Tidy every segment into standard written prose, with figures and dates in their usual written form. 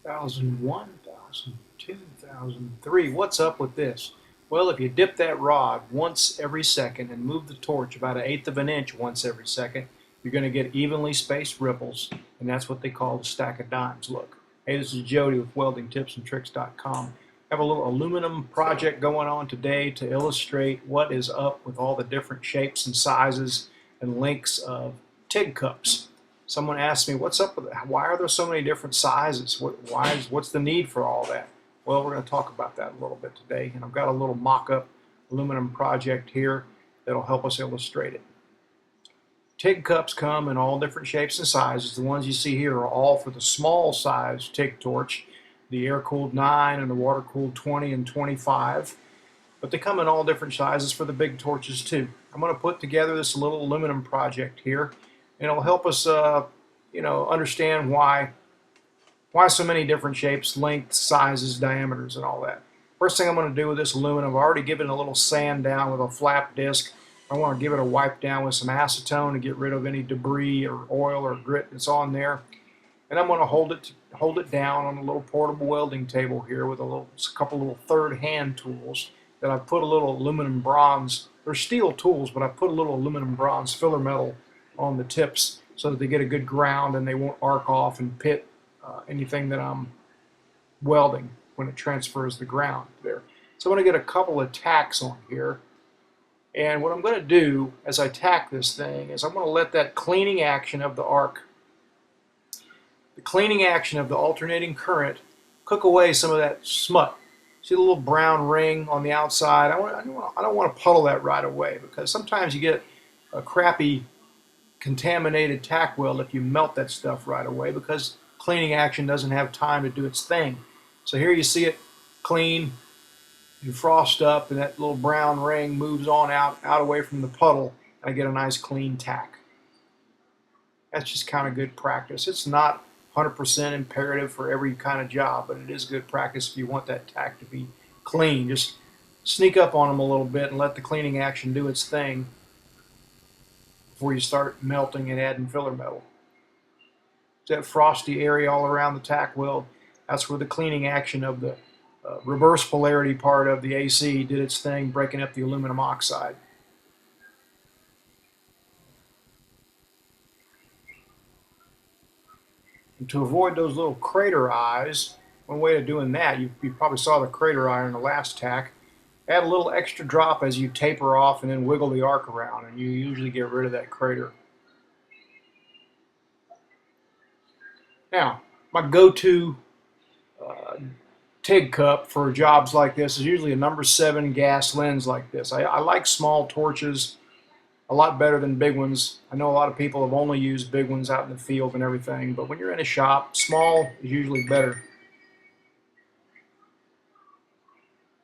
1001, 1002, 1003. What's up with this? Well, if you dip that rod once every second and move the torch about 1/8 of an inch once every second, you're going to get evenly spaced ripples, and that's what they call the stack of dimes look. Hey, this is Jody with weldingtipsandtricks.com. I have a little aluminum project going on today to illustrate what is up with all the different shapes and sizes and lengths of TIG cups. Someone asked me, "What's up with it? Why are there so many different sizes? What's the need for all that?" Well, we're going to talk about that a little bit today, and I've got a little mock-up aluminum project here that'll help us illustrate it. TIG cups come in all different shapes and sizes. The ones you see here are all for the small size TIG torch, the air-cooled 9 and the water-cooled 20 and 25. But they come in all different sizes for the big torches too. I'm going to put together this little aluminum project here, and it'll help us, understand why so many different shapes, lengths, sizes, diameters, and all that. First thing I'm going to do with this aluminum, I've already given it a little sand down with a flap disc. I want to give it a wipe down with some acetone to get rid of any debris or oil or grit that's on there. And I'm going to hold it down on a little portable welding table here with a couple little third hand tools that I've put a little aluminum bronze. They're steel tools, but I put a little aluminum bronze filler metal on the tips so that they get a good ground and they won't arc off and pit anything that I'm welding when it transfers the ground there. So I'm going to get a couple of tacks on here. And what I'm going to do as I tack this thing is I'm going to let that cleaning action of the arc, the cleaning action of the alternating current, cook away some of that smut. See the little brown ring on the outside? I don't want to puddle that right away, because sometimes you get a crappy contaminated tack weld if you melt that stuff right away, because cleaning action doesn't have time to do its thing. So here you see it clean, you frost up, and that little brown ring moves on out away from the puddle, and I get a nice clean tack. That's just kind of good practice. It's not 100% imperative for every kind of job, but it is good practice if you want that tack to be clean. Just sneak up on them a little bit and let the cleaning action do its thing before you start melting and adding filler metal. That frosty area all around the tack weld, that's where the cleaning action of the reverse polarity part of the AC did its thing, breaking up the aluminum oxide. And to avoid those little crater eyes, one way of doing that, you probably saw the crater eye in the last tack, add a little extra drop as you taper off and then wiggle the arc around, and you usually get rid of that crater. Now, my go-to TIG cup for jobs like this is usually a number 7 gas lens like this. I like small torches a lot better than big ones. I know a lot of people have only used big ones out in the field and everything, but when you're in a shop, small is usually better.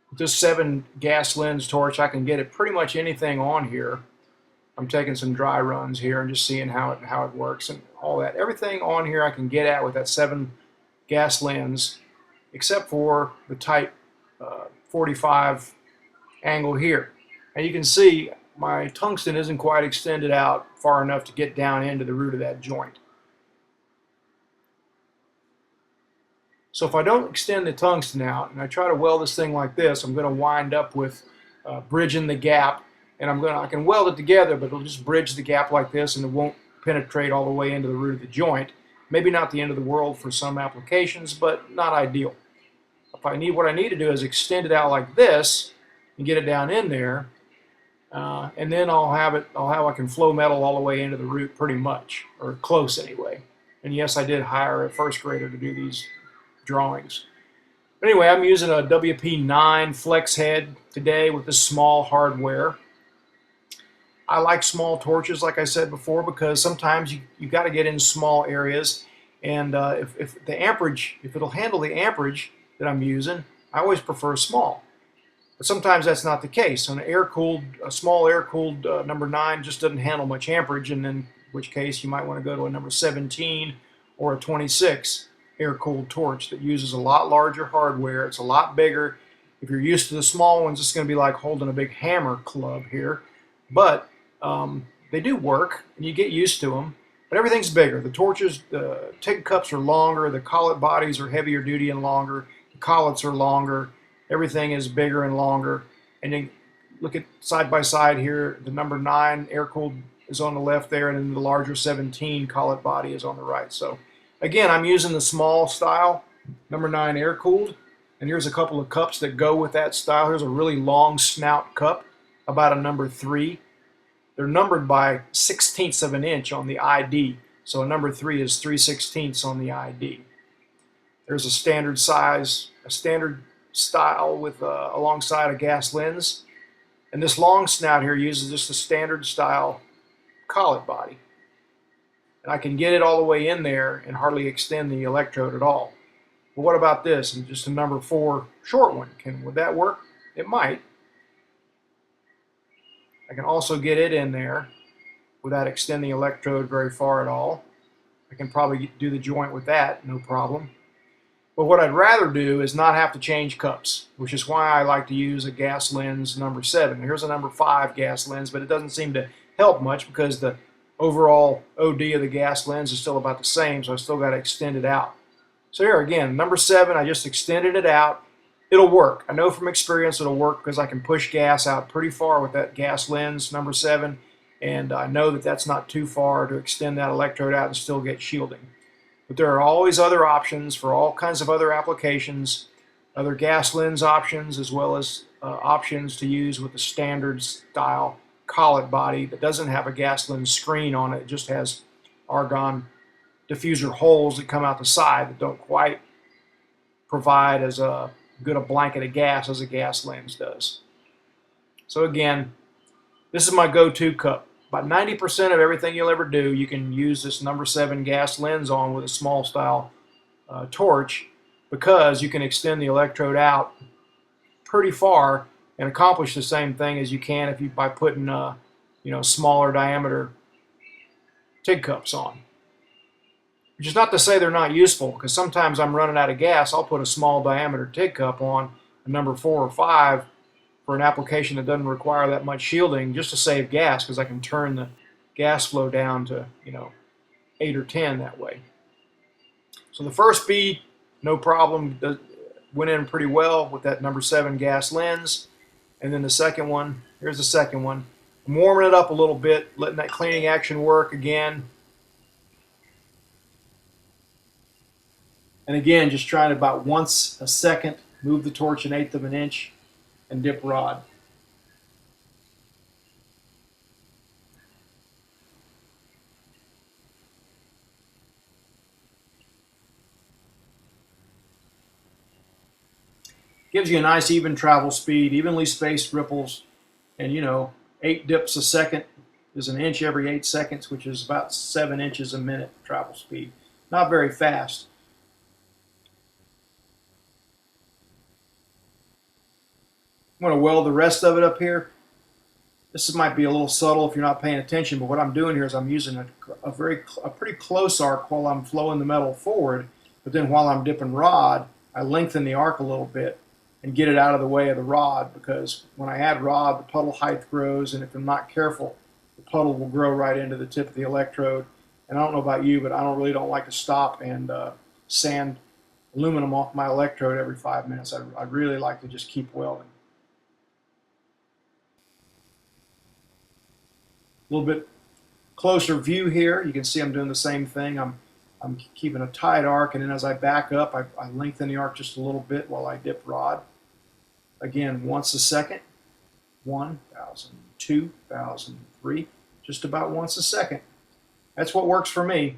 With this 7 gas lens torch, I can get it pretty much anything on here. I'm taking some dry runs here and just seeing how it works and all that. Everything on here I can get at with that 7 gas lens, except for the type 45 angle here. And you can see my tungsten isn't quite extended out far enough to get down into the root of that joint. So if I don't extend the tungsten out and I try to weld this thing like this, I'm going to wind up with bridging the gap, and I can weld it together, but it'll just bridge the gap like this, and it won't penetrate all the way into the root of the joint. Maybe not the end of the world for some applications, but not ideal. What I need to do is extend it out like this and get it down in there, and then I can flow metal all the way into the root pretty much, or close anyway. And yes, I did hire a first grader to do these drawings. But anyway, I'm using a WP9 flex head today with this small hardware. I like small torches, like I said before, because sometimes you got to get in small areas, and if it'll handle the amperage that I'm using, I always prefer small. But sometimes that's not the case. A small air-cooled number 9 just doesn't handle much amperage, and in which case you might want to go to a number 17 or a 26 air-cooled torch that uses a lot larger hardware. It's a lot bigger. If you're used to the small ones, it's going to be like holding a big hammer club here. But they do work, and you get used to them. But everything's bigger. The torches, the TIG cups are longer, the collet bodies are heavier duty and longer, the collets are longer, everything is bigger and longer. And then look at side by side here, the number 9 air-cooled is on the left there, and then the larger 17 collet body is on the right. So again, I'm using the small style, number 9 air-cooled, and here's a couple of cups that go with that style. Here's a really long snout cup, about a number 3. They're numbered by 1/16 of an inch on the ID, so a number 3 is 3/16 on the ID. There's a standard size, a standard style with alongside a gas lens, and this long snout here uses just a standard style collet body. And I can get it all the way in there and hardly extend the electrode at all. But what about this? And just a number 4 short one. Would that work? It might. I can also get it in there without extending the electrode very far at all. I can probably do the joint with that, no problem. But what I'd rather do is not have to change cups, which is why I like to use a gas lens number 7. Here's a number 5 gas lens, but it doesn't seem to help much because the overall OD of the gas lens is still about the same, so I still got to extend it out. So here again, number 7, I just extended it out. It'll work. I know from experience it'll work because I can push gas out pretty far with that gas lens number 7, and I know that that's not too far to extend that electrode out and still get shielding. But there are always other options for all kinds of other applications, other gas lens options, as well as options to use with the standard style collet body that doesn't have a gas lens screen on it. It just has argon diffuser holes that come out the side that don't quite provide as good a blanket of gas as a gas lens does. So again, this is my go-to cup. About 90% of everything you'll ever do, you can use this number 7 gas lens on with a small style torch, because you can extend the electrode out pretty far and accomplish the same thing as you can if you by putting smaller diameter TIG cups on. Which is not to say they're not useful, because sometimes I'm running out of gas. I'll put a small diameter TIG cup on, a number 4 or 5, for an application that doesn't require that much shielding, just to save gas, because I can turn the gas flow down to 8 or 10 that way. So the first bead, no problem, went in pretty well with that number 7 gas lens. And then the second one, here's the second one. I'm warming it up a little bit, letting that cleaning action work again. And again, just trying to about once a second move the torch 1/8 of an inch and dip rod. Gives you a nice even travel speed, evenly spaced ripples, and 8 dips a second is an inch every 8 seconds, which is about 7 inches a minute travel speed. Not very fast. I'm going to weld the rest of it up here. This might be a little subtle if you're not paying attention, but what I'm doing here is I'm using a pretty close arc while I'm flowing the metal forward, but then while I'm dipping rod, I lengthen the arc a little bit and get it out of the way of the rod, because when I add rod, the puddle height grows, and if I'm not careful, the puddle will grow right into the tip of the electrode. And I don't know about you, but I really don't like to stop and sand aluminum off my electrode every 5 minutes. I'd really like to just keep welding. A little bit closer view here. You can see I'm doing the same thing. I'm keeping a tight arc, and then as I back up, I lengthen the arc just a little bit while I dip rod. Again, once a second. 1,000, 2,000, 3, just about once a second. That's what works for me.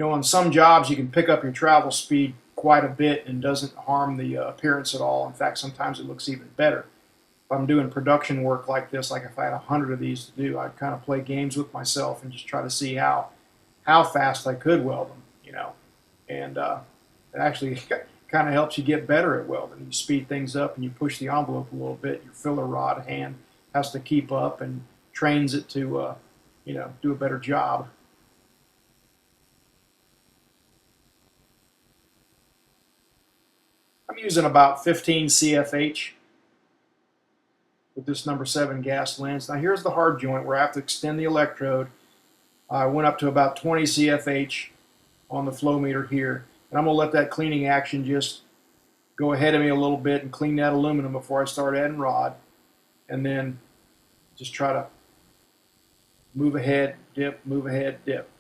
On some jobs you can pick up your travel speed quite a bit and doesn't harm the appearance at all. In fact, sometimes it looks even better. If I'm doing production work like this, like if I had 100 of these to do, I'd kind of play games with myself and just try to see how fast I could weld them, and it actually kind of helps you get better at welding. You speed things up and you push the envelope a little bit. Your filler rod hand has to keep up and trains it to, do a better job. I'm using about 15 CFH. with this number 7 gas lens. Now here's the hard joint where I have to extend the electrode. I went up to about 20 CFH on the flow meter here, and I'm going to let that cleaning action just go ahead of me a little bit and clean that aluminum before I start adding rod, and then just try to move ahead, dip, move ahead, dip.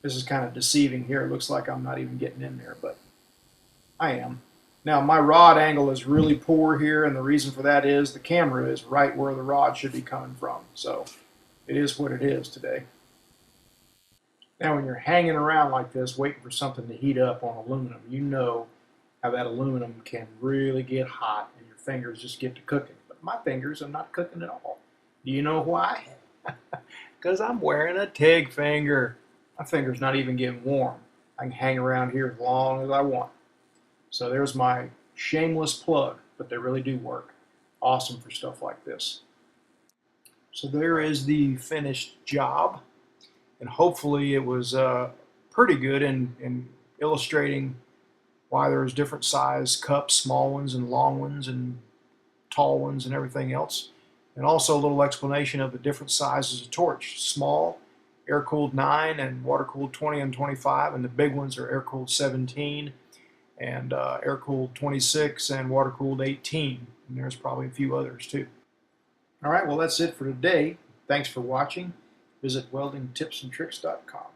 This is kind of deceiving here. It looks like I'm not even getting in there, but I am. Now my rod angle is really poor here, and the reason for that is the camera is right where the rod should be coming from. So it is what it is today. Now when you're hanging around like this waiting for something to heat up on aluminum, you know how that aluminum can really get hot and your fingers just get to cooking. But my fingers are not cooking at all. Do you know why? Because I'm wearing a Tig finger. My finger's not even getting warm. I can hang around here as long as I want. So there's my shameless plug, but they really do work. Awesome for stuff like this. So there is the finished job, and hopefully it was pretty good in illustrating why there's different size cups, small ones and long ones and tall ones and everything else. And also a little explanation of the different sizes of torch. Small, air-cooled 9 and water-cooled 20 and 25, and the big ones are air-cooled 17 and air-cooled 26 and water-cooled 18. And there's probably a few others too. All right, well that's it for today. Thanks for watching. Visit weldingtipsandtricks.com.